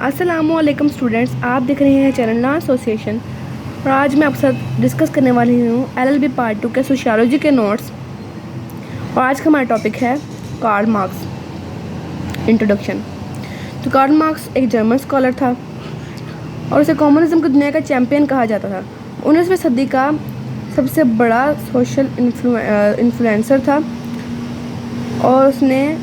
अस्सलामुअलैकुम स्टूडेंट्स, आप देख रहे हैं चैनल ना एसोसिएशन। और आज मैं आपके साथ डिस्कस करने वाली हूँ एलएलबी पार्ट 2 के सोशियोलॉजी के नोट्स। और आज का हमारा टॉपिक है कार्ल मार्क्स इंट्रोडक्शन। तो कार्ल मार्क्स एक जर्मन स्कॉलर था और उसे कम्युनिज्म की दुनिया का चैम्पियन कहा जाता था। 19वीं सदी का सबसे बड़ा सोशल इन्फ्लुएंसर था और उसने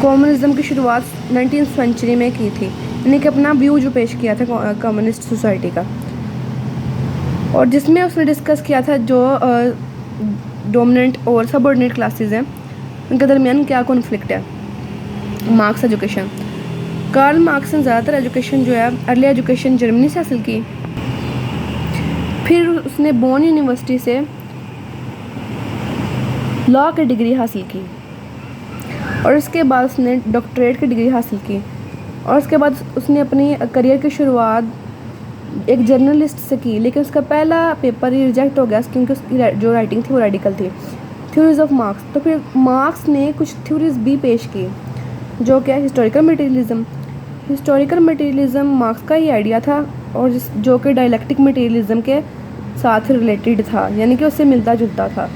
कम्युनिज्म की शुरुआत 19वीं सेंचुरी में की थी, यानी कि अपना व्यू जो पेश किया था कम्युनिस्ट सोसाइटी का, और जिसमें उसने डिस्कस किया था जो डोमिनेंट और सबऑर्डिनेट क्लासेस हैं उनके दरमियान क्या कॉन्फ्लिक्ट है। Marks education. कार्ल मार्क्स ने ज़्यादातर एजुकेशन जो है अर्ली एजुकेशन जर्मनी से हासिल की। फिर उसने बोन यूनिवर्सिटी से लॉ की डिग्री हासिल की और उसके बाद उसने डॉक्टरेट की डिग्री हासिल की। और उसके बाद उसने अपनी करियर की शुरुआत एक जर्नलिस्ट से की, लेकिन उसका पहला पेपर ही रिजेक्ट हो गया क्योंकि उसकी जो राइटिंग थी वो रेडिकल थी। Theories of marks. तो फिर मार्क्स ने कुछ थ्योरीज भी पेश की जो क्या historical materialism. Historical materialism marks का ही आइडिया था और जो कि डायलेक्टिक मटेरियलिज्म के साथ रिलेटेड था, यानी कि उससे मिलता जुलता था,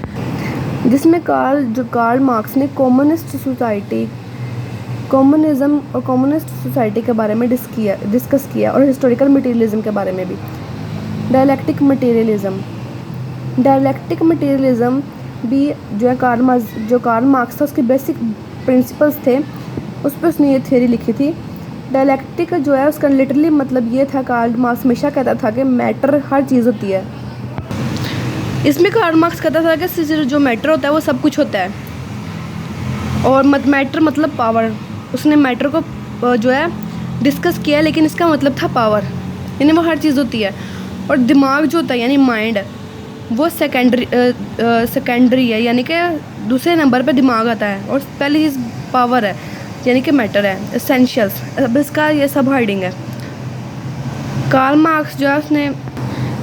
जिसमें कार्ल मार्क्स ने कम्युनिज्म और कम्युनिस्ट सोसाइटी के बारे में डिस्कस किया और हिस्टोरिकल मटेरियलिज्म के बारे में भी। डायलेक्टिक मटेरियलिज्म भी जो है कार्ल मार्क्स था उसके बेसिक प्रिंसिपल्स थे, उस पर उसने ये थ्योरी लिखी थी। डायलेक्टिक जो है उसका लिटरली मतलब ये था, कार्ल मार्क्स हमेशा कहता था कि मैटर हर चीज़ होती है। इसमें कार्ल मार्क्स कहता था कि जो मैटर होता है वो सब कुछ होता है और मैटर मतलब पावर। उसने मैटर को जो है डिस्कस किया, लेकिन इसका मतलब था पावर, यानी वो हर चीज़ होती है। और दिमाग जो होता है यानी माइंड, वो सेकेंडरी है, यानी कि दूसरे नंबर पे दिमाग आता है, और पहली चीज़ पावर है यानी कि मैटर है, एसेंशियल्स। अब इसका ये सब हेडिंग है। कार्ल मार्क्स जो है उसने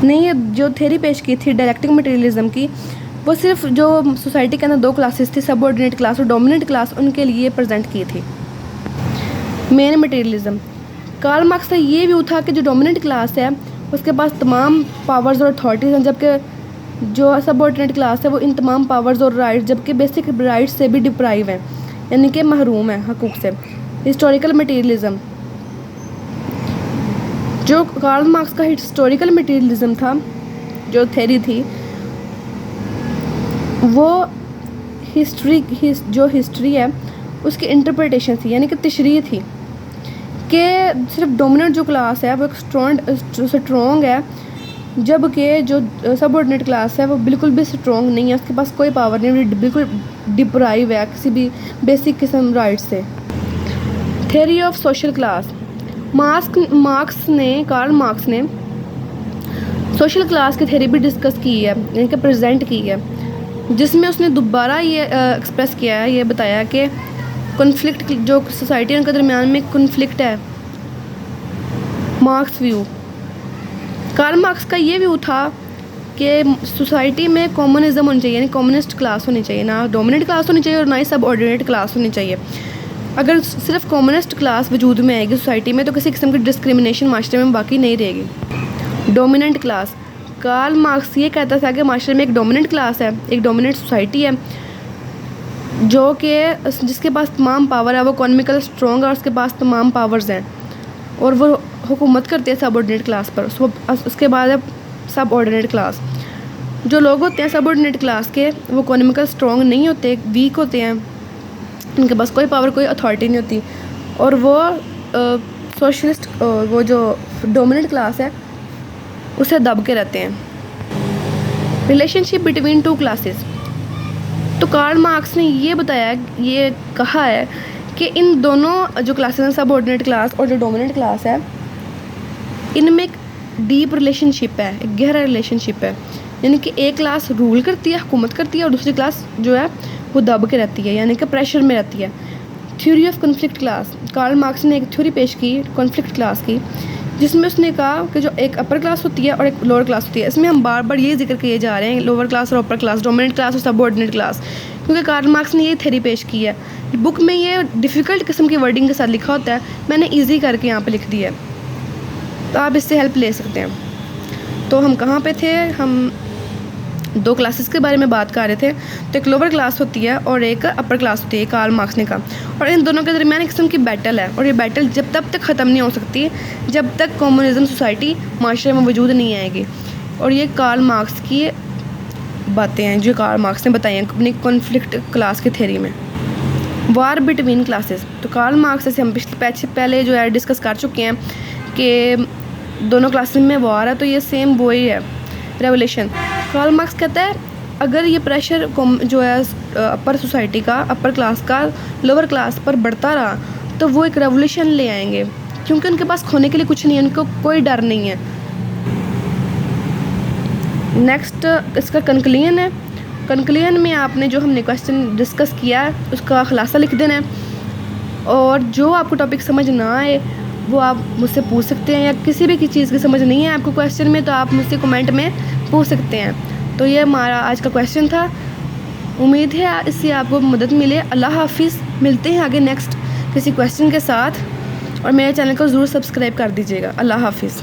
नहीं जो थ्योरी पेश की थी डायलेक्टिक मटेरियलिज्म की, वो सिर्फ जो सोसाइटी के अंदर दो क्लासेस थी, सबऑर्डिनेट क्लास और डोमिनेंट क्लास, उनके लिए प्रेजेंट की थी। Main materialism. कार्ल मार्क्स का ये व्यू था कि जो डोमिनेंट क्लास है उसके पास तमाम पावर्स और अथॉरिटीज़ हैं, जबकि जो सबऑर्डिनेट क्लास है वो इन तमाम पावर्स और राइट्स, जबकि बेसिक राइट्स से भी डिप्राइव है, यानी कि महरूम है हकूक़ से। Historical materialism. जो कार्ल मार्क्स का हिस्टोरिकल मटेरियलिज्म था, जो थ्योरी थी, वो जो हिस्ट्री है उसकी इंटरप्रिटेशन थी, यानी कि तशरीह थी कि सिर्फ डोमिनेंट जो क्लास है वो एक स्ट्रॉन्ग है, जबकि जो सबऑर्डिनेट क्लास है वो बिल्कुल भी स्ट्रॉन्ग नहीं है, उसके पास कोई पावर नहीं, बिल्कुल डिप्राइव है किसी भी बेसिक किस्म राइट से। Theory of social class. Karl Marx ने सोशल क्लास की थ्योरी भी डिस्कस की है, यानी कि प्रेजेंट की है, जिसमें उसने दोबारा ये एक्सप्रेस किया है, ये बताया कि कॉन्फ्लिक्ट जो सोसाइटी उनके दरमियान में कॉन्फ्लिक्ट है। Marks view. कार्ल मार्क्स का ये व्यू था कि सोसाइटी में कम्युनिज्म होनी चाहिए, यानी कम्युनिस्ट क्लास होनी चाहिए, ना डोमिनेंट क्लास होनी चाहिए और ना ही सबऑर्डिनेट क्लास होनी चाहिए। अगर सिर्फ कम्युनिस्ट क्लास वजूद में आएगी सोसाइटी में तो किसी किस्म की डिस्क्रिमिनेशन माशरे में बाकी नहीं रहेगी। Dominant class. कार्ल मार्क्स ये कहता था कि माशरे में एक डोमिनेंट क्लास है, एक डोमिनेंट सोसाइटी है जो कि जिसके पास तमाम पावर है, वो इकोनॉमिकल स्ट्रॉन्ग है और उसके पास तमाम पावर्स हैं और वो हुकूमत करते हैं सबऑर्डिनेट क्लास पर। उसके बाद है सबऑर्डिनेट क्लास। जो लोग होते हैं सबऑर्डिनेट क्लास के, वो इकोनॉमिकल स्ट्रॉन्ग नहीं होते, वीक होते हैं, उनके पास कोई पावर कोई अथॉरिटी नहीं होती, और वो सोशलिस्ट वो जो डोमिनेंट क्लास है उसे दब के रहते हैं। Relationship between two classes. तो कार्ल मार्क्स ने ये बताया, ये कहा है कि इन दोनों जो क्लासेस हैं, सबऑर्डिनेट क्लास और जो डोमिनेंट क्लास है, इनमें एक डीप रिलेशनशिप है, एक गहरा रिलेशनशिप है, यानी कि एक क्लास रूल करती है, हुकूमत करती है, और दूसरी क्लास जो है वो दब के रहती है, यानी कि प्रेशर में रहती है। Theory of conflict class, Karl Marx ने एक थ्योरी पेश की कॉन्फ्लिक्ट क्लास की, जिसमें उसने कहा कि जो एक अपर क्लास होती है और एक लोअर क्लास होती है, इसमें हम बार बार ये जिक्र किए जा रहे हैं लोअर क्लास और अपर क्लास, डोमिनेंट क्लास और सबऑर्डिनेट क्लास, क्योंकि कार्ल मार्क्स ने ये थ्योरी पेश की है। बुक में ये डिफ़िकल्ट किस्म की वर्डिंग के साथ लिखा होता है, मैंने ईजी करके यहाँ पे लिख दिया है, तो आप इससे हेल्प ले सकते हैं। तो हम कहाँ पे थे, हम 2 क्लासेस के बारे में बात कर रहे थे। तो एक लोअर क्लास होती है और एक अपर क्लास होती है, कार्ल मार्क्स ने कहा, और इन दोनों के दरमियान एक किस्म की बैटल है, और ये बैटल जब तब तक ख़त्म नहीं हो सकती जब तक कम्युनिज्म सोसाइटी माशरे में वजूद नहीं आएगी। और ये कार्ल मार्क्स की बातें हैं जो कार्ल मार्क्स ने बताई हैं अपनी कॉन्फ्लिक्ट क्लास की थ्योरी में। वार बिटवीन क्लासेस, तो कार्ल मार्क्स से हम पहले जो है डिस्कस कर चुके हैं कि दोनों क्लासेस में वार है, तो ये सेम वो ही है, रेवोल्यूशन। कार्ल मार्क्स कहता है अगर ये प्रेशर जो है अपर सोसाइटी का, अपर क्लास का लोअर क्लास पर बढ़ता रहा तो वो एक रेवोल्यूशन ले आएंगे, क्योंकि उनके पास खोने के लिए कुछ नहीं है, उनको कोई डर नहीं है। नेक्स्ट इसका कंक्लूजन है। कंक्लूजन में आपने जो हमने क्वेश्चन डिस्कस किया है उसका खुलासा लिख देना है, और जो आपको टॉपिक समझ ना आए वो आप मुझसे पूछ सकते हैं, या किसी भी चीज़ की समझ नहीं है आपको क्वेश्चन में तो आप मुझसे कमेंट में पूछ सकते हैं। तो ये हमारा आज का क्वेश्चन था, उम्मीद है इससे आपको मदद मिले। अल्लाह हाफिज़, मिलते हैं आगे नेक्स्ट किसी क्वेश्चन के साथ, और मेरे चैनल को ज़रूर सब्सक्राइब कर दीजिएगा। अल्लाह हाफिज़।